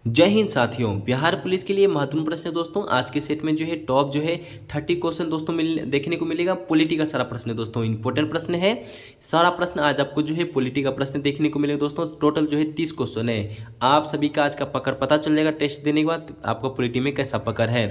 जय हिंद साथियों। बिहार पुलिस के लिए महत्वपूर्ण प्रश्न है दोस्तों। आज के सेट में जो है टॉप जो है 30 क्वेश्चन दोस्तों देखने को मिलेगा। पॉलिटी का सारा प्रश्न है दोस्तों, इंपॉर्टेंट प्रश्न है। सारा प्रश्न आज आपको जो है पॉलिटी का प्रश्न देखने को मिलेगा दोस्तों। टोटल जो है 30 क्वेश्चन है। आप सभी का आज का पकड़ पता चल जाएगा टेस्ट देने के बाद आपका पॉलिटी में कैसा पकड़ है।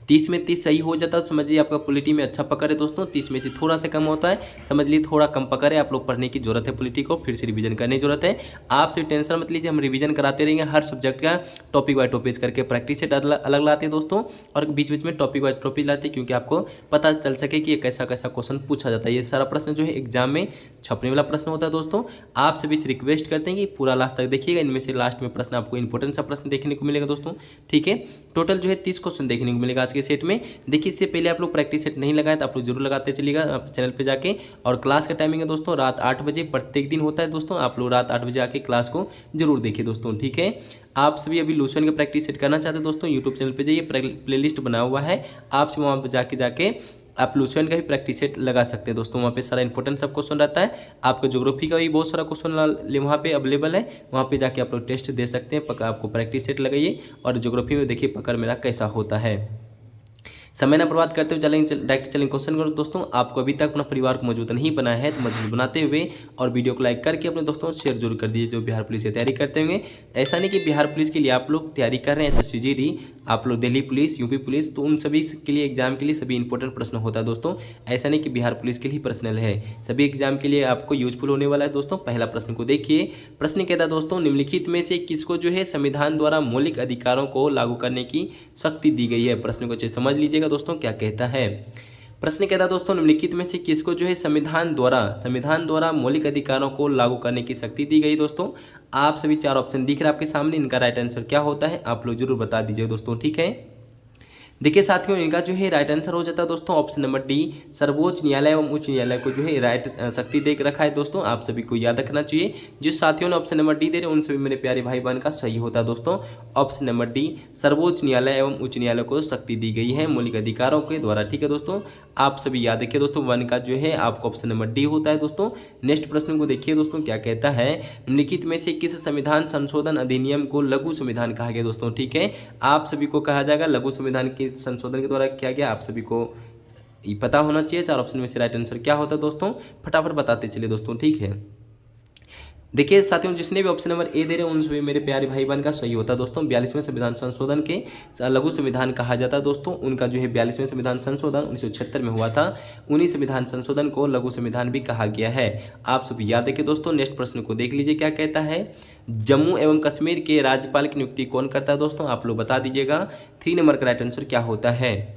30 में 30 सही हो जाता है तो समझ लीजिए आपका पॉलिटी में अच्छा पकड़ है दोस्तों। 30 में से थोड़ा सा कम होता है समझ लीजिए थोड़ा कम पकड़ है। आप लोग पढ़ने की जरूरत है, पॉलिटी को फिर से रिवीजन करने की जरूरत है। आप सिर्फ टेंशन मत लीजिए, हम रिवीजन कराते रहेंगे हर सब्जेक्ट का। टॉपिक वाइज टॉपिक करके प्रैक्टिस सेट अलग लाते हैं दोस्तों, और बीच बीच में टॉपिक वाइज टॉपिक लाते हैं क्योंकि आपको पता चल सके कि ये कैसा कैसा क्वेश्चन पूछा जाता है। ये सारा प्रश्न जो है एग्जाम में छपने वाला प्रश्न होता है दोस्तों। आप सभी से रिक्वेस्ट करते हैं कि पूरा लास्ट तक देखिएगा। इनमें से लास्ट में प्रश्न आपको इंपॉर्टेंट सा प्रश्न देखने को मिलेगा दोस्तों, ठीक है। टोटल जो है 30 क्वेश्चन देखने को मिलेगा आज के सेट में। देखिए इससे पहले आप लोग प्रैक्टिस सेट नहीं लगाए तो आप लोग जरूर लगाते चलिएगा चैनल पे जाके। और क्लास का टाइमिंग है दोस्तों रात 8 बजे प्रत्येक दिन होता है दोस्तों। आप लोग रात 8 बजे आके क्लास को जरूर देखिए दोस्तों, ठीक है। आप सभी अभी लूसेंट का प्रैक्टिस सेट करना चाहते हैं दोस्तों, यूट्यूब चैनल पे जाइए, प्लेलिस्ट बना हुआ है। आप वहाँ पर जाके आप लूसेंट का भी प्रैक्टिस सेट लगा सकते हैं दोस्तों। वहाँ पे सारा इंपॉर्टेंट सब क्वेश्चन रहता है। आपको ज्योग्राफी का भी बहुत सारा क्वेश्चन वहाँ पे अवेलेबल है। वहाँ पे जाके आप लोग टेस्ट दे सकते हैं। आपको प्रैक्टिस सेट लगाइए और ज्योग्राफी में देखिए पकड़ मेरा कैसा होता है। समय न बर्बाद करते हुए चलेंगे डायरेक्ट चलेंगे क्वेश्चन करो दोस्तों। आपको अभी तक अपना परिवार को मजबूत नहीं बनाया है तो मजबूत बनाते हुए और वीडियो को लाइक करके अपने दोस्तों शेयर जरूर कर दीजिए जो बिहार पुलिस की तैयारी करते होंगे। ऐसा नहीं कि बिहार पुलिस के लिए आप लोग तैयारी कर रहे हैं, एसएससी जीडी, आप लोग दिल्ली पुलिस, यूपी पुलिस, तो उन सभी के लिए एग्जाम के लिए सभी इंपॉर्टेंट प्रश्न होता है दोस्तों। ऐसा नहीं कि बिहार पुलिस के लिए पर्सनल है, सभी एग्जाम के लिए आपको यूजफुल होने वाला है दोस्तों। पहला प्रश्न को देखिए। प्रश्न कहता है दोस्तों, निम्नलिखित में से किसको जो है संविधान द्वारा मौलिक अधिकारों को लागू करने की शक्ति दी गई है। प्रश्न को अच्छे समझ लीजिएगा दोस्तों क्या कहता है। प्रश्न कहता है दोस्तों, निम्नलिखित में से किसको जो है संविधान द्वारा मौलिक अधिकारों को लागू करने की शक्ति दी गई दोस्तों। आप सभी चार ऑप्शन दिख रहे हैं आपके सामने, इनका राइट आंसर क्या होता है आप लोग जरूर बता दीजिए दोस्तों, ठीक है। देखिए साथियों, इनका जो है राइट आंसर हो जाता है दोस्तों ऑप्शन नंबर डी। सर्वोच्च न्यायालय एवं उच्च न्यायालय को जो है राइट शक्ति दे रखा है दोस्तों। आप सभी को याद रखना चाहिए। जिस साथियों ने ऑप्शन नंबर डी दे रहे हैं उन सभी मेरे प्यारे भाई बहन का सही होता है दोस्तों ऑप्शन नंबर डी। सर्वोच्च न्यायालय एवं उच्च न्यायालय को शक्ति दी गई है मौलिक अधिकारों के द्वारा, ठीक है दोस्तों। आप सभी याद रखिए दोस्तों, वन का जो है आपको ऑप्शन नंबर डी होता है दोस्तों। नेक्स्ट प्रश्न को देखिए दोस्तों क्या कहता है। निम्नलिखित में से किस संविधान संशोधन अधिनियम को लघु संविधान कहा गया दोस्तों, ठीक है। आप सभी को कहा जाएगा लघु संविधान के संशोधन के द्वारा क्या गया, आप सभी को ये पता होना चाहिए। चार ऑप्शन में से राइट आंसर क्या होता है दोस्तों, फटाफट बताते चलिए दोस्तों, ठीक है। देखिए साथियों, जिसने भी ऑप्शन नंबर ए दे रहे हैं उन सभी मेरे प्यारे भाई बहन का सही होता है दोस्तों। 42वें संविधान संशोधन के लघु संविधान कहा जाता है दोस्तों। उनका जो है 42वें संविधान संशोधन 1976 में हुआ था। उन्हीं संविधान संशोधन को लघु संविधान भी कहा गया है। आप सभी याद रखिए दोस्तों। नेक्स्ट प्रश्न को देख लीजिए क्या कहता है। जम्मू एवं कश्मीर के राज्यपाल की नियुक्ति कौन करता है दोस्तों, आप लोग बता दीजिएगा। 3 नंबर का राइट आंसर क्या होता है।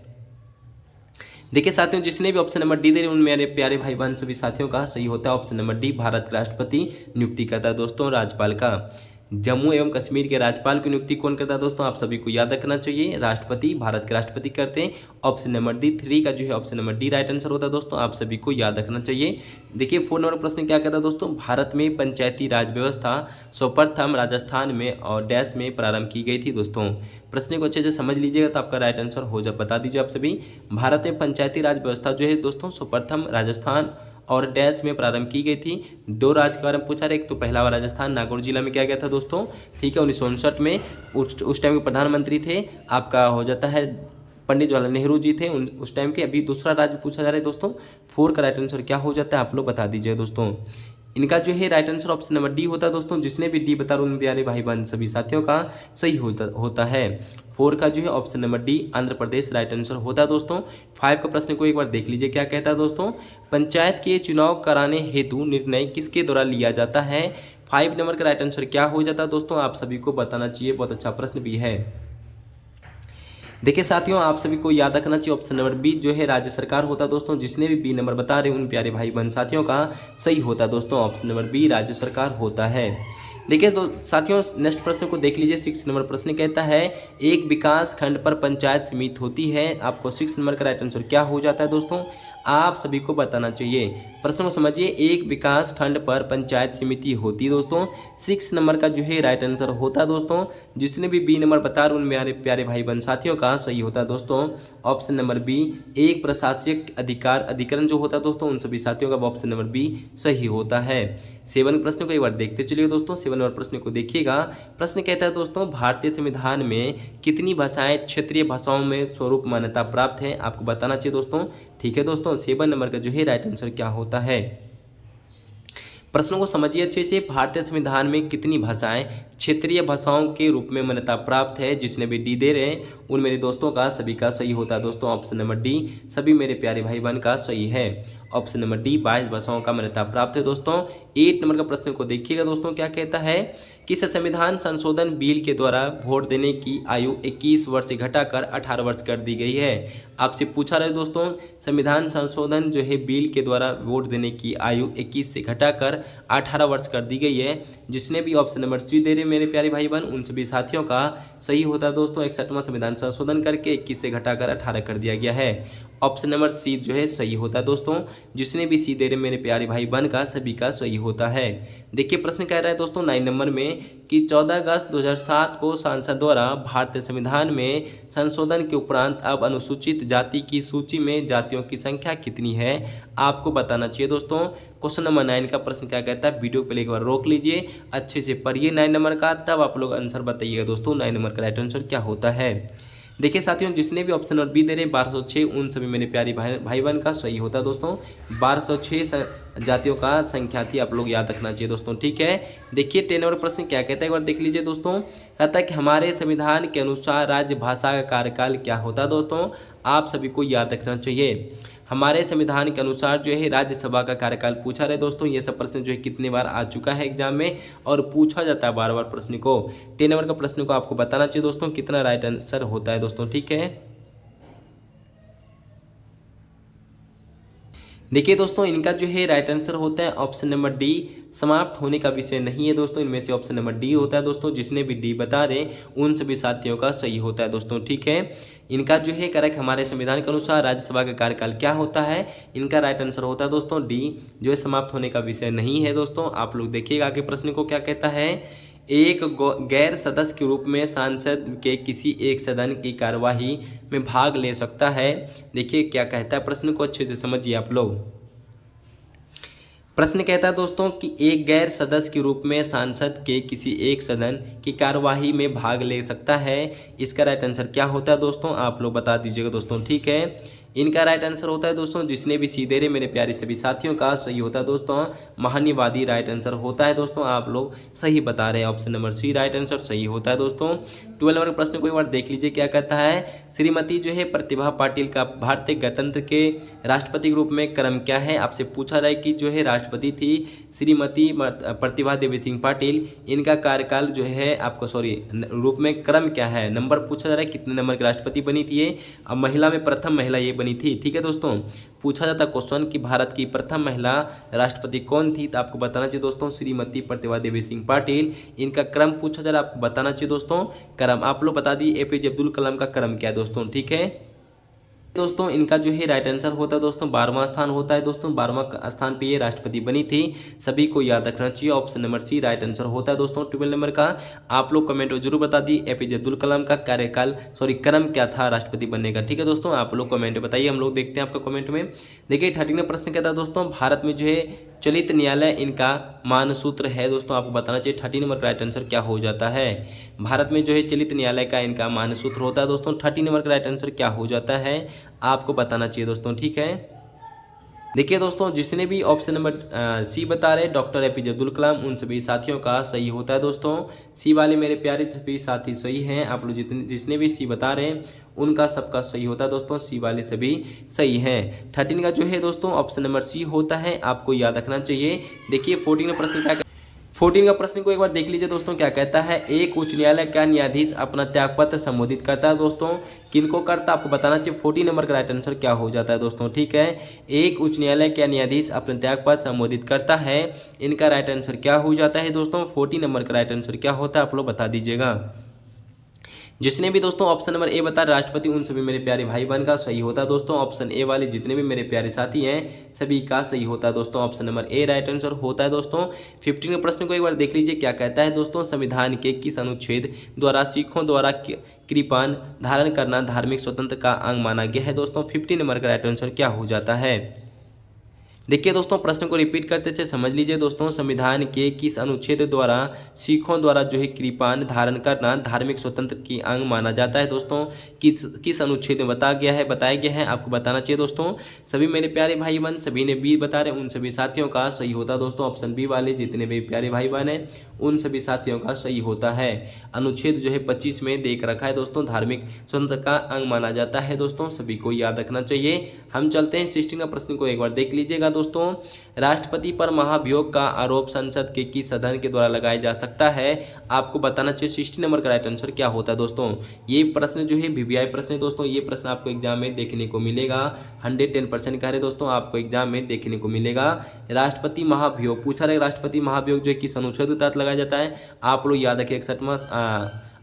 देखिए साथियों, जिसने भी ऑप्शन नंबर डी दे रहे उन मेरे प्यारे भाई बहन सभी साथियों का सही होता है ऑप्शन नंबर डी। भारत के राष्ट्रपति नियुक्ति करता है दोस्तों राज्यपाल का। जम्मू एवं कश्मीर के राज्यपाल की नियुक्ति कौन करता है दोस्तों, आप सभी को याद रखना चाहिए। राष्ट्रपति, भारत के राष्ट्रपति करते हैं। ऑप्शन नंबर डी 3 का जो है option number D right answer होता है दोस्तों। आप सभी को याद रखना चाहिए। देखिए 4 नंबर प्रश्न क्या कहता है दोस्तों। भारत में पंचायती राज व्यवस्था सर्वप्रथम राजस्थान में और डैश में प्रारंभ की गई थी दोस्तों। प्रश्न को अच्छे से समझ लीजिएगा तो आपका राइट आंसर हो जा बता दीजिए आप सभी। भारत में पंचायती राज व्यवस्था जो है दोस्तों सर्वप्रथम राजस्थान और डैश में प्रारंभ की गई थी। 2 राज्य के बारे में पूछा रहे, एक तो पहला वाला राजस्थान नागौर जिला में किया गया था दोस्तों, ठीक है। 1959 में उस टाइम के प्रधानमंत्री थे आपका हो जाता है पंडित जवाहरलाल नेहरू जी थे उस टाइम के। अभी दूसरा राज्य पूछा जा रहा है दोस्तों। 4 का राइट आंसर क्या हो जाता है आप लोग बता दीजिए दोस्तों। इनका जो है right answer option number D होता है दोस्तों। जिसने भी डी बता रहे उन प्यारे भाई बहन सभी साथियों का सही होता है। 4 का जो है option number D Andhra Pradesh right answer होता है दोस्तों। 5 का प्रश्न को एक बार देख लीजिए क्या कहता है दोस्तों। पंचायत के चुनाव कराने हेतु निर्णय किसके द्वारा लिया जाता है। 5 नंबर का राइट आंसर क्या हो जाता है दोस्तों, आप सभी को बताना चाहिए। बहुत अच्छा प्रश्न भी है। देखिए साथियों, आप सभी को याद रखना चाहिए ऑप्शन नंबर बी जो है राज्य सरकार होता है दोस्तों। जिसने भी बी नंबर बता रहे हैं उन प्यारे भाई बहन साथियों का सही होता है दोस्तों। ऑप्शन नंबर बी राज्य सरकार होता है। देखिए तो साथियों, नेक्स्ट प्रश्न को देख लीजिए। 6 नंबर प्रश्न कहता है एक विकास खंड पर पंचायत सीमित होती है। आपको 6 नंबर का राइट आंसर क्या हो जाता है दोस्तों, आप सभी को बताना चाहिए। प्रश्न को समझिए, एक विकास खंड पर पंचायत समिति होती है दोस्तों। 6 नंबर का जो है राइट आंसर होता है दोस्तों। जिसने भी बी नंबर बता रहे उन मेरे प्यारे भाई बहन साथियों का सही होता है दोस्तों ऑप्शन नंबर बी। एक प्रशासनिक अधिकरण जो होता है दोस्तों, उन सभी साथियों का ऑप्शन नंबर बी सही होता है। 7 प्रश्न को एक बार देखते चलिए दोस्तों। 7 नंबर प्रश्न को देखिएगा। प्रश्न कहता है दोस्तों, भारतीय संविधान में कितनी भाषाएं क्षेत्रीय भाषाओं में स्वरूप मान्यता प्राप्त है? आपको बताना चाहिए दोस्तों। ठीक है दोस्तों, 7 नंबर का जो है राइट आंसर क्या होता है। प्रश्नों को समझिए अच्छे से। भारतीय संविधान में कितनी भाषाएं क्षेत्रीय भाषाओं के रूप में मान्यता प्राप्त है? जिसने भी डी दे रहे हैं उन मेरे दोस्तों का सभी का सही होता है दोस्तों ऑप्शन नंबर डी। सभी मेरे प्यारे भाई बहन का सही है ऑप्शन नंबर डी। 22 भाषाओं का मान्यता प्राप्त है दोस्तों। 8 नंबर का प्रश्न को देखिएगा दोस्तों, क्या कहता है? किस संविधान संशोधन बिल के द्वारा वोट देने की आयु 21 वर्ष से घटाकर 18 वर्ष कर दी गई है? आपसे पूछा रहे दोस्तों, संविधान संशोधन जो है बिल के द्वारा वोट देने की आयु 21 से घटाकर 18 वर्ष कर दी गई है। जिसने भी ऑप्शन नंबर सी दे रहे मेरे प्यारे भाई बहन उन सभी साथियों का सही होता है दोस्तों। 61वां संविधान संशोधन करके 21 से घटाकर 18 कर दिया गया है। ऑप्शन नंबर सी जो है सही होता है दोस्तों। जिसने भी सी दे रहे मेरे प्यारे भाई बहन का सभी का सही होता है। देखिए प्रश्न कह रहा है दोस्तों 9 नंबर में कि 14 अगस्त 2007 को संसद द्वारा भारतीय संविधान में संशोधन के उपरांत अब अनुसूचित जाति की सूची में जातियों की संख्या कितनी है? आपको बताना चाहिए दोस्तों। क्वेश्चन नंबर 9 का प्रश्न क्या कहता है? वीडियो को एक बार रोक लीजिए, अच्छे से पढ़िए 9 नंबर का, तब आप लोग आंसर बताइएगा दोस्तों 9 नंबर का राइट आंसर क्या होता है। देखिए साथियों, जिसने भी ऑप्शन नंबर बी दे रहे 1206 उन सभी मेरे प्यारी भाई बहन का सही होता है दोस्तों। 1206 जातियों का संख्या थी, आप लोग याद रखना चाहिए दोस्तों। ठीक है, देखिए 10 नंबर प्रश्न क्या कहता है एक बार देख लीजिए दोस्तों। कहता है कि हमारे संविधान के अनुसार राज्य भाषा का कार्यकाल क्या होता है दोस्तों? आप सभी को याद रखना चाहिए। हमारे संविधान के अनुसार जो है राज्यसभा का कार्यकाल पूछा रहे दोस्तों। ये सब प्रश्न जो है कितने बार आ चुका है एग्जाम में और पूछा जाता है बार बार प्रश्न को। 10 नंबर का प्रश्न को आपको बताना चाहिए दोस्तों कितना राइट आंसर होता है दोस्तों। ठीक है, देखिए दोस्तों इनका जो है राइट आंसर होता है ऑप्शन नंबर डी। समाप्त होने का विषय नहीं है दोस्तों, इनमें से ऑप्शन नंबर डी होता है दोस्तों। जिसने भी डी बता रहे उन सभी साथियों का सही होता है दोस्तों। ठीक है, इनका जो है करेक्ट हमारे संविधान के अनुसार राज्यसभा का कार्यकाल क्या होता है? इनका राइट आंसर होता है दोस्तों डी, जो है समाप्त होने का विषय नहीं है दोस्तों। आप लोग देखिएगा आगे प्रश्न को क्या कहता है। एक गैर सदस्य के रूप में सांसद के किसी एक सदन की कार्यवाही में भाग ले सकता है? देखिए क्या कहता है, प्रश्न को अच्छे से समझिए आप लोग। प्रश्न कहता है दोस्तों कि एक गैर सदस्य के रूप में सांसद के किसी एक सदन की कार्यवाही में भाग ले सकता है। इसका राइट आंसर क्या होता है दोस्तों? आप लोग बता दीजिएगा दोस्तों। ठीक है, इनका राइट आंसर होता है दोस्तों, जिसने भी सी दे रहे मेरे प्यारे सभी साथियों का सही होता है दोस्तों महान्यवादी राइट आंसर होता है दोस्तों। आप लोग सही बता रहे हैं, option number C right answer सही होता है दोस्तों। 12 नंबर प्रश्न को एक बार देख लीजिए क्या कहता है। श्रीमती जो है प्रतिभा पाटिल का भारतीय गणतंत्र के राष्ट्रपति के रूप में क्रम क्या है? आपसे पूछा रहा है कि जो है राष्ट्रपति थी श्रीमती प्रतिभा देवी सिंह पाटिल, इनका कार्यकाल जो है आपको रूप में क्रम क्या है? नंबर पूछा जा रहा है कितने नंबर की राष्ट्रपति बनी थी ये। अब महिला में प्रथम महिला ये बनी थी। ठीक है दोस्तों, पूछा जाता क्वेश्चन कि भारत की प्रथम महिला राष्ट्रपति कौन थी, तो आपको बताना चाहिए दोस्तों श्रीमती प्रतिभा देवी सिंह पाटिल। इनका क्रम पूछा जा रहा है, आपको बताना चाहिए दोस्तों क्रम। आप लोग बता दिए एपीजे अब्दुल कलाम का क्रम क्या है दोस्तों। ठीक है दोस्तों, इनका जो है राइट आंसर होता है दोस्तों 12वां स्थान होता है दोस्तों। 12वां स्थान पे ये राष्ट्रपति बनी थी, सभी को याद रखना चाहिए। Option number C right answer होता है दोस्तों 12 नंबर का। आप लोग कमेंट में जरूर बता दी एपीजे अब्दुल कलाम का कार्यकाल क्रम क्या था राष्ट्रपति बनने का। ठीक है दोस्तों, आप लोग कमेंट में बताइए, हम लोग देखते हैं आपका कमेंट में। देखिए 13वां प्रश्न कहता है दोस्तों, भारत में जो है चलित न्यायालय इनका मानसूत्र है दोस्तों। आपको बताना चाहिए 13 नंबर का राइट आंसर क्या हो जाता है। भारत में जो है चलित न्यायालय का इनका मानसूत्र होता है दोस्तों। 13 नंबर का राइट आंसर क्या हो जाता है, आपको बताना चाहिए दोस्तों। ठीक है, देखिए दोस्तों जिसने भी ऑप्शन नंबर सी बता रहे डॉक्टर एपीजे अब्दुल कलाम, उन सभी साथियों का सही होता है दोस्तों। सी वाले मेरे प्यारे सभी साथी सही हैं। आप लोग जिसने भी सी बता रहे हैं उनका सबका सही होता है दोस्तों। सी वाले सभी सही हैं। 13 का जो है दोस्तों ऑप्शन नंबर सी होता है, आपको याद रखना चाहिए। देखिए 14 प्रश्न क्या 14 का प्रश्न को एक बार देख लीजिए दोस्तों क्या कहता है। एक उच्च न्यायालय का न्यायाधीश अपना त्यागपत्र संबोधित करता है दोस्तों, किनको करता आपको बताना चाहिए। 14 नंबर का राइट आंसर क्या हो जाता है दोस्तों। ठीक है, एक उच्च न्यायालय का न्यायाधीश अपना त्यागपत्र संबोधित करता है, इनका राइट आंसर क्या हो जाता है दोस्तों। 14 नंबर का राइट आंसर क्या होता है आप लोग बता दीजिएगा। जिसने भी दोस्तों ऑप्शन नंबर ए बता राष्ट्रपति, उन सभी मेरे प्यारे भाई बहन का सही होता है दोस्तों। ऑप्शन ए वाले जितने भी मेरे प्यारे साथी हैं सभी का सही होता है दोस्तों। Option number A right answer होता है दोस्तों। 15 के प्रश्न को एक बार देख लीजिए क्या कहता है दोस्तों। संविधान के किस अनुच्छेद द्वारा सिखों द्वारा कृपान धारण करना धार्मिक स्वतंत्रता का अंग माना गया है दोस्तों। 15 नंबर का राइट आंसर क्या हो जाता है। देखिए दोस्तों प्रश्न को रिपीट करते थे, समझ लीजिए दोस्तों। संविधान के किस अनुच्छेद द्वारा सिखों द्वारा जो है कृपान धारण करना धार्मिक स्वतंत्र की अंग माना जाता है दोस्तों। किस अनुच्छेद में बताया गया है आपको बताना चाहिए दोस्तों। सभी मेरे प्यारे भाई बहन सभी ने बी बता रहे, उन सभी साथियों का सही होता है दोस्तों। ऑप्शन बी वाले जितने भी प्यारे भाई बहन हैं उन सभी साथियों का सही होता है। अनुच्छेद जो है 25 में देख रखा है दोस्तों, धार्मिक स्वतंत्रता का अंग माना जाता है दोस्तों, सभी को याद रखना चाहिए। हम चलते हैं 16 का प्रश्न को एक बार देख लीजिएगा दोस्तों। राष्ट्रपति पर महाभियोग का आरोप संसद के किस सदन के द्वारा लगाया जा सकता है आपको बताना चाहिए। 60 नंबर का राइट आंसर क्या होता है दोस्तों। ये प्रश्न जो है वीवीआई प्रश्न है दोस्तों। ये प्रश्न आपको एग्जाम में देखने को मिलेगा, 110% कह रहे दोस्तों आपको एग्जाम में देखने को मिलेगा। राष्ट्रपति महाभियोग पूछा रहेगा, राष्ट्रपति महाभियोग जो है किस अनुच्छेद के तहत लगाया जाता है। आप लोग याद रखिए 61वां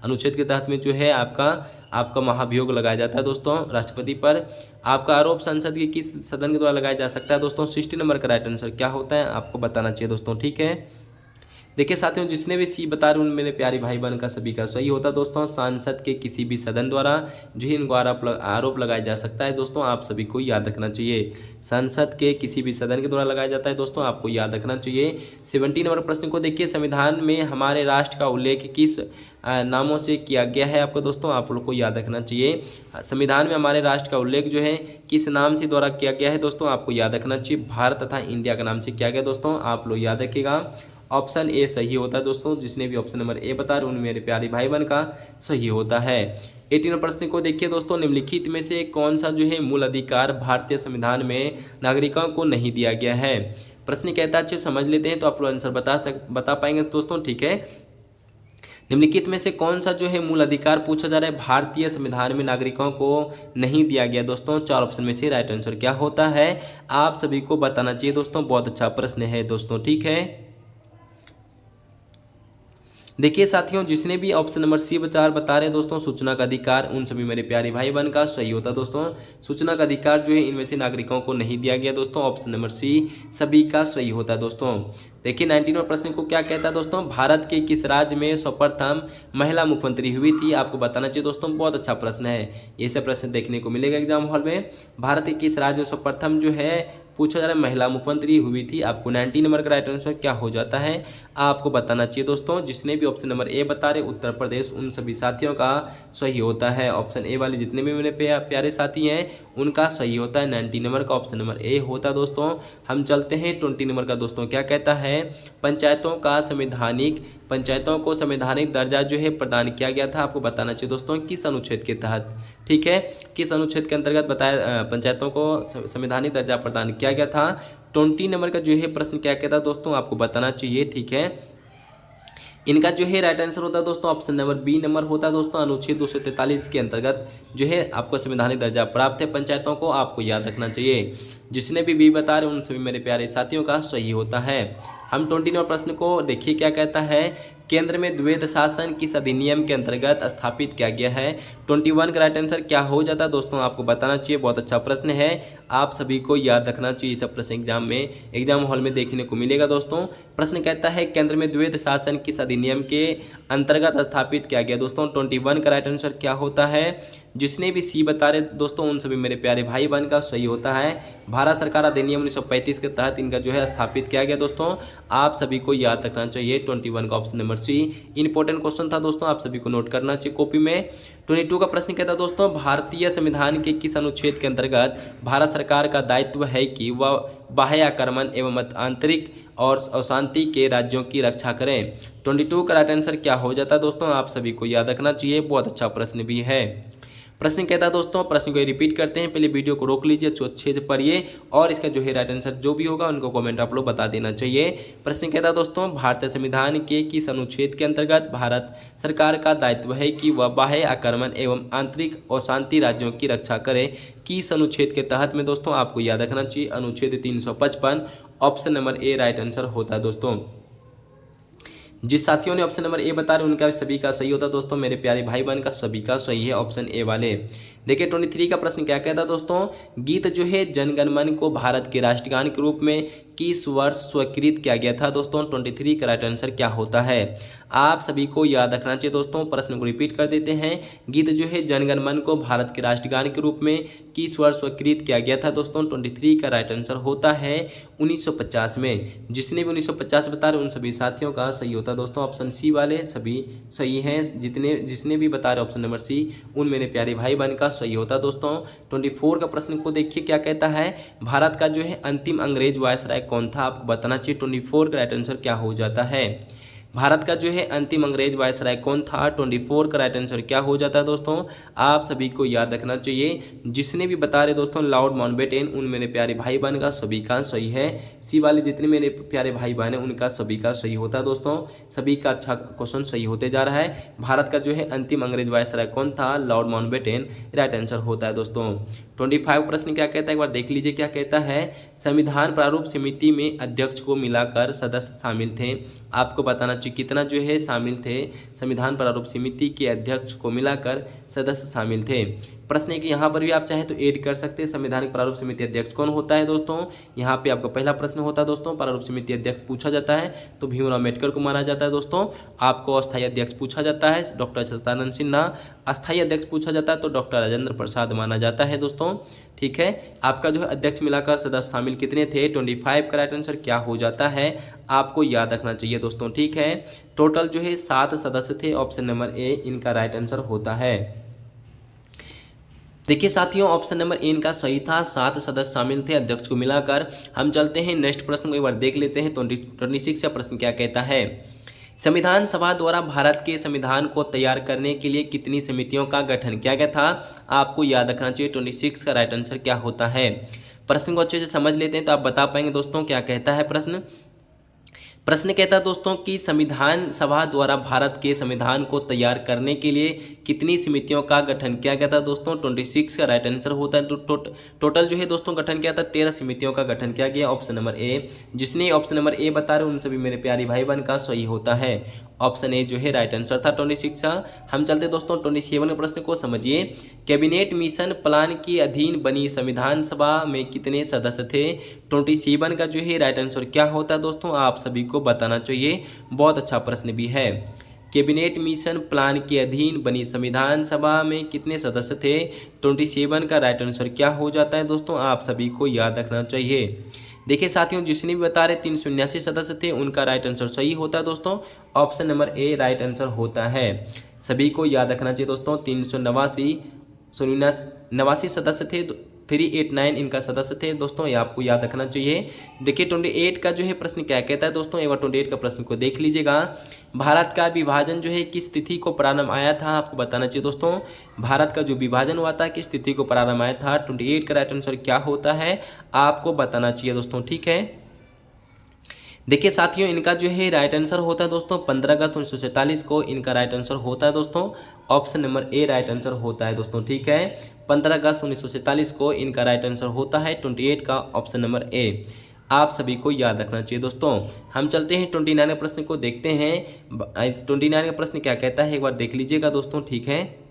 अनुच्छेद के तहत में जो है आपका महाभियोग लगाया जाता है दोस्तों। राष्ट्रपति पर आपका आरोप संसद के किस सदन के द्वारा लगाया जा सकता है दोस्तों। 60 नंबर का राइट आंसर क्या होता है आपको बताना चाहिए दोस्तों, ठीक है। देखिए साथियों जिसने भी सी बता रहे उन मेरे प्यारे भाई बहन का सभी का सही होता है दोस्तों। सांसद के किसी भी सदन द्वारा जो है इनको आरोप लगाया जा सकता है दोस्तों, आप सभी को याद रखना चाहिए। संसद के किसी भी सदन के द्वारा लगाया जाता है दोस्तों, आपको याद रखना चाहिए। 17 नंबर प्रश्न को देखिए, संविधान में हमारे राष्ट्र का उल्लेख किस नामों से किया गया है आपको दोस्तों, आप लोग को याद रखना चाहिए। संविधान में हमारे राष्ट्र का उल्लेख जो है किस नाम से द्वारा किया गया है दोस्तों, आपको याद रखना चाहिए। भारत तथा इंडिया का नाम से किया गया दोस्तों, आप लोग याद रखिएगा। ऑप्शन ए सही होता है दोस्तों। जिसने भी ऑप्शन नंबर ए बता रहे उन मेरे प्यारे भाई बहन का सही होता है। 18 प्रश्न को देखिए दोस्तों, निम्नलिखित में से कौन सा जो है मूल अधिकार भारतीय संविधान में नागरिकों को नहीं दिया गया है। प्रश्न कहता है अच्छे समझ लेते हैं तो आप लोग आंसर बता पाएंगे दोस्तों, ठीक है। निम्नलिखित में से कौन सा जो है मूल अधिकार पूछा जा रहा है भारतीय संविधान में नागरिकों को नहीं दिया गया दोस्तों। 4 ऑप्शन में से राइट आंसर क्या होता है आप सभी को बताना चाहिए दोस्तों। बहुत अच्छा प्रश्न है दोस्तों, ठीक है। देखिए साथियों जिसने भी ऑप्शन नंबर सी बता रहे हैं दोस्तों, सूचना का अधिकार, उन सभी मेरे प्यारे भाई बहन का सही होता है दोस्तों। सूचना का अधिकार जो है इनमें से नागरिकों को नहीं दिया गया दोस्तों, ऑप्शन नंबर सी सभी का सही होता है दोस्तों। देखिए 19वां प्रश्न को क्या कहता है दोस्तों, भारत के किस राज्य में सर्वप्रथम महिला मुख्यमंत्री हुई थी आपको बताना चाहिए दोस्तों। बहुत अच्छा प्रश्न है, ये सब प्रश्न देखने को मिलेगा एग्जाम हॉल में। भारत के किस राज्य में सर्वप्रथम जो है पूछा जा रहा है महिला मुख्यमंत्री हुई थी, आपको 19 नंबर का राइट आंसर क्या हो जाता है आपको बताना चाहिए दोस्तों। जिसने भी ऑप्शन नंबर ए बता रहे उत्तर प्रदेश, उन सभी साथियों का सही होता है। ऑप्शन ए वाले जितने भी मेरे प्यारे साथी हैं उनका सही होता है। 19 नंबर का ऑप्शन नंबर ए होता है दोस्तों। हम चलते हैं 20 नंबर का दोस्तों, क्या कहता है पंचायतों को संवैधानिक दर्जा जो है प्रदान किया गया था, आपको बताना चाहिए दोस्तों किस अनुच्छेद के तहत, ठीक है। किस अनुच्छेद के अंतर्गत बताया पंचायतों को संवैधानिक दर्जा प्रदान किया गया था। 20 नंबर का जो है प्रश्न क्या कहता है दोस्तों आपको बताना चाहिए, ठीक है। इनका जो है राइट आंसर होता है दोस्तों ऑप्शन नंबर बी नंबर होता है दोस्तों। अनुच्छेद 243 के अंतर्गत जो है आपको संवैधानिक दर्जा प्राप्त है पंचायतों को, आपको याद रखना चाहिए। जिसने भी बी बता रहे उन सभी मेरे प्यारे साथियों का सही होता है। हम 20 नंबर प्रश्न को देखिए क्या कहता है, केंद्र में द्वैध शासन किस अधिनियम के अंतर्गत स्थापित किया गया है। 21 का राइट आंसर क्या हो जाता है दोस्तों आपको बताना चाहिए। बहुत अच्छा प्रश्न है, आप सभी को याद रखना चाहिए। सब प्रश्न एग्जाम हॉल में देखने को मिलेगा दोस्तों। प्रश्न कहता है केंद्र में द्वैध शासन किस अधिनियम के अंतर्गत स्थापित किया गया दोस्तों। 21 का राइट आंसर क्या होता है। जिसने भी सी बता रहे दोस्तों उन सभी मेरे प्यारे भाई बहन का सही होता है। भारत सरकार अधिनियम 1935 के तहत इनका जो है स्थापित किया गया दोस्तों, आप सभी को याद रखना चाहिए। 21 का option number C important question था दोस्तों, आप सभी को नोट करना चाहिए कॉपी में। 22 का प्रश्न कहता है दोस्तों, भारतीय संविधान के किस अनुच्छेद के अंतर्गत भारत सरकार का दायित्व है कि वह बाह्य आक्रमण एवं आंतरिक और अशांति के राज्यों की रक्षा करें। 22 का राइट आंसर क्या हो जाता है दोस्तों आप सभी को याद रखना चाहिए। बहुत अच्छा प्रश्न भी है। प्रश्न कहता है दोस्तों, प्रश्न को रिपीट करते हैं, पहले वीडियो को रोक लीजिए, अच्छे से पढ़िए और इसका जो है राइट आंसर जो भी होगा उनको कमेंट आप लोग बता देना चाहिए। प्रश्न कहता है दोस्तों, भारतीय संविधान के किस अनुच्छेद के अंतर्गत भारत सरकार का दायित्व है कि वह बाह्य आक्रमण एवं आंतरिक अशांति राज्यों की रक्षा करे। किस अनुच्छेद के तहत में दोस्तों आपको याद रखना चाहिए, अनुच्छेद 355 option number A right answer होता है दोस्तों। जिस साथियों ने ऑप्शन नंबर ए बता रहे उनका सभी का सही होता है दोस्तों। मेरे प्यारे भाई बहन का सभी का सही है ऑप्शन ए वाले। देखिए 23 का प्रश्न क्या कहता है दोस्तों, गीत जो है जनगण मन को भारत के राष्ट्रगान के रूप में किस वर्ष स्वीकृत किया गया था दोस्तों। 23 का राइट आंसर क्या होता है, आप सभी को याद रखना चाहिए दोस्तों। प्रश्न को रिपीट कर देते हैं, गीत जो है जनगण मन को भारत के राष्ट्रगान के रूप में किस वर्ष स्वीकृत किया गया था दोस्तों। 23 का राइट आंसर होता है 1950 में। जिसने भी 1950 बता रहे उन सभी साथियों का सही होता है दोस्तों। ऑप्शन सी वाले सभी सही हैं, जिसने भी बता रहे ऑप्शन नंबर सी उन मेरे प्यारे भाई बहन का सही होता है दोस्तों। 24 का प्रश्न को देखिए क्या कहता है, भारत का जो है अंतिम अंग्रेज वायसराय कौन था, आपको बताना चाहिए। 24 का राइट आंसर क्या हो जाता है, भारत का जो है अंतिम अंग्रेज वायसराय कौन था। 24 का राइट आंसर क्या हो जाता है दोस्तों, आप सभी को याद रखना चाहिए। जिसने भी बता रहे दोस्तों लॉर्ड माउंटबेटन उन मेरे प्यारे भाई बहन का सभी का सही है। सी वाले जितने मेरे प्यारे भाई बहन हैं उनका सभी का सही होता है दोस्तों। सभी का अच्छा क्वेश्चन सही होते जा रहा है। भारत का जो है अंतिम अंग्रेज वायसराय कौन था, लॉर्ड माउंटबेटन राइट आंसर होता है दोस्तों। 25 प्रश्न क्या कहता है, एक बार देख लीजिए क्या कहता है, संविधान प्रारूप समिति में अध्यक्ष को मिलाकर सदस्य शामिल थे। आपको बताना चाहिए कितना जो है शामिल थे, संविधान प्रारूप समिति के अध्यक्ष को मिलाकर सदस्य शामिल थे। प्रश्न है कि यहाँ पर भी आप चाहें तो ऐड कर सकते हैं, संविधान प्रारूप समिति अध्यक्ष कौन होता है दोस्तों। यहाँ पे आपका पहला प्रश्न होता है दोस्तों, प्रारूप समिति अध्यक्ष पूछा जाता है तो भीमराव अम्बेडकर को माना जाता है दोस्तों। आपको अस्थायी अध्यक्ष पूछा जाता है डॉक्टर सत्यानंद सिन्हा, अस्थायी अध्यक्ष पूछा जाता है तो डॉक्टर राजेंद्र प्रसाद माना जाता है दोस्तों। ठीक है, आपका जो है अध्यक्ष मिलाकर सदस्य शामिल कितने थे। 25 का राइट आंसर क्या हो जाता है, आपको याद रखना चाहिए दोस्तों। ठीक है, टोटल जो है 7 सदस्य थे, ऑप्शन नंबर ए इनका राइट आंसर होता है। देखिए साथियों ऑप्शन नंबर ए इनका सही था, 7 सदस्य शामिल थे अध्यक्ष को मिलाकर। हम चलते हैं नेक्स्ट प्रश्न को एक बार देख लेते हैं। 26 का प्रश्न क्या कहता है, संविधान सभा द्वारा भारत के संविधान को तैयार करने के लिए कितनी समितियों का गठन किया गया था, आपको याद रखना चाहिए। 26 का राइट आंसर क्या होता है। प्रश्न को अच्छे से समझ लेते हैं तो आप बता पाएंगे दोस्तों क्या कहता है प्रश्न। प्रश्न कहता है दोस्तों कि संविधान सभा द्वारा भारत के संविधान को तैयार करने के लिए कितनी समितियों का गठन किया गया था दोस्तों। 26 का राइट आंसर होता है। टोटल जो है दोस्तों गठन किया था 13 समितियों का गठन किया गया, ऑप्शन नंबर ए। जिसने ऑप्शन नंबर ए बता रहे उन सभी मेरे प्यारे भाई बहन का सही होता है, ऑप्शन ए जो है राइट आंसर था 26 का। हम चलते दोस्तों 27 प्रश्न को समझिए, कैबिनेट मिशन प्लान के अधीन बनी संविधान सभा में कितने सदस्य थे। 27 का जो है राइट आंसर क्या होता है दोस्तों, आप सभी को बताना चाहिए। बहुत अच्छा प्रश्न भी है। कैबिनेट मिशन प्लान के अधीन बनी संविधान सभा में कितने सदस्य थे। 27 का राइट आंसर क्या हो जाता है दोस्तों, आप सभी को याद रखना चाहिए। देखिए साथियों जिसने भी बता रहे 379 सदस्य थे उनका राइट आंसर सही होता है दोस्तों, option number A right answer होता है। सभी को याद रखना चाहिए दोस्तों। 389 सदस्य थे, 389 इनका सदस्य थे दोस्तों, ये आपको याद रखना चाहिए। देखिए 28 का जो है प्रश्न क्या कहता है दोस्तों, एक बार 28 का प्रश्न को देख लीजिएगा। भारत का विभाजन जो है किस तिथि को प्रारंभ आया था, आपको बताना चाहिए दोस्तों। भारत का जो विभाजन हुआ था किस तिथि को प्रारंभ आया था। 28 का राइट आंसर क्या होता है, आपको बताना चाहिए दोस्तों। ठीक है, देखिए साथियों इनका जो है राइट आंसर होता है दोस्तों 15 अगस्त 1947 को इनका राइट आंसर होता है दोस्तों, option number A right answer होता है दोस्तों। ठीक है, 15 अगस्त 1947 को इनका राइट आंसर होता है 28 का ऑप्शन नंबर ए, आप सभी को याद रखना चाहिए दोस्तों। हम चलते हैं 29 प्रश्न को देखते हैं। 29 का प्रश्न क्या कहता है एक बार देख लीजिएगा दोस्तों। ठीक है,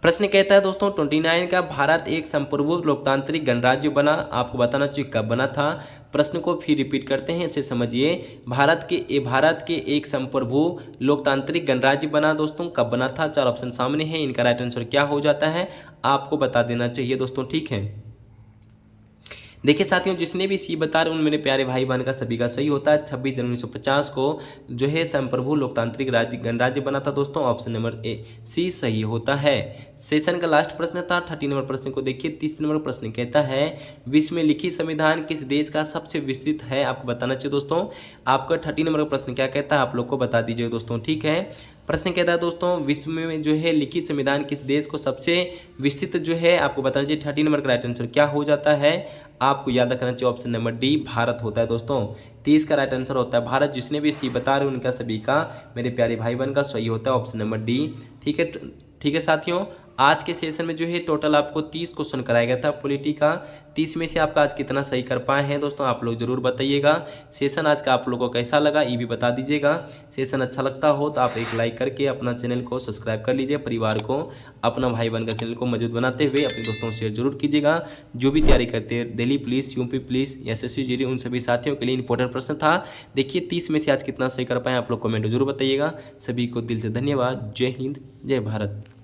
प्रश्न कहता है दोस्तों 29 का, भारत एक संप्रभु लोकतांत्रिक गणराज्य बना, आपको बताना चाहिए कब बना था। प्रश्न को फिर रिपीट करते हैं, अच्छे समझिए। भारत के एक संप्रभु लोकतांत्रिक गणराज्य बना दोस्तों, कब बना था। 4 ऑप्शन सामने हैं, इनका राइट आंसर क्या हो जाता है, आपको बता देना चाहिए दोस्तों। ठीक है, देखिए साथियों जिसने भी सी बता रहे उन मेरे प्यारे भाई बहन का सभी का सही होता है। 26 जनवरी 1950 को जो है संप्रभु लोकतांत्रिक गणराज्य बना था दोस्तों, ऑप्शन नंबर ए सी सही होता है। सेशन का लास्ट प्रश्न था 30 नंबर प्रश्न को देखिए। 30 नंबर प्रश्न कहता है, विश्व में लिखित संविधान किस देश का सबसे विस्तृत है, आपको बताना चाहिए दोस्तों। आपका 30 नंबर प्रश्न क्या कहता है, आप लोग को बता दीजिए दोस्तों। ठीक है, प्रश्न कहता है दोस्तों विश्व में जो है लिखित संविधान किस देश को सबसे विस्तृत जो है, आपको बताना चाहिए। 30 नंबर का राइट आंसर क्या हो जाता है, आपको याद रखना चाहिए, ऑप्शन नंबर डी भारत होता है दोस्तों। 30 का राइट आंसर होता है भारत। जिसने भी सी बता रहे उनका सभी का मेरे प्यारे भाई बहन का सही होता है, ऑप्शन नंबर डी। ठीक है साथियों, आज के सेशन में जो है टोटल आपको 30 क्वेश्चन कराया गया था पॉलिटी का। 30 में से आपका आज कितना सही कर पाए हैं दोस्तों, आप लोग जरूर बताइएगा। सेशन आज का आप लोगों को कैसा लगा ये भी बता दीजिएगा। सेशन अच्छा लगता हो तो आप एक लाइक करके अपना चैनल को सब्सक्राइब कर लीजिए। परिवार को, अपना भाई बहन का चैनल को मजबूत बनाते हुए अपने दोस्तों से शेयर जरूर कीजिएगा। जो भी तैयारी करते हैं, Delhi police, UP police, SSC GD, उन सभी साथियों के लिए इंपॉर्टेंट प्रश्न था। देखिए 30 में से आज कितना सही कर पाए आप लोग कमेंट जरूर बताइएगा। सभी को दिल से धन्यवाद। जय हिंद, जय भारत।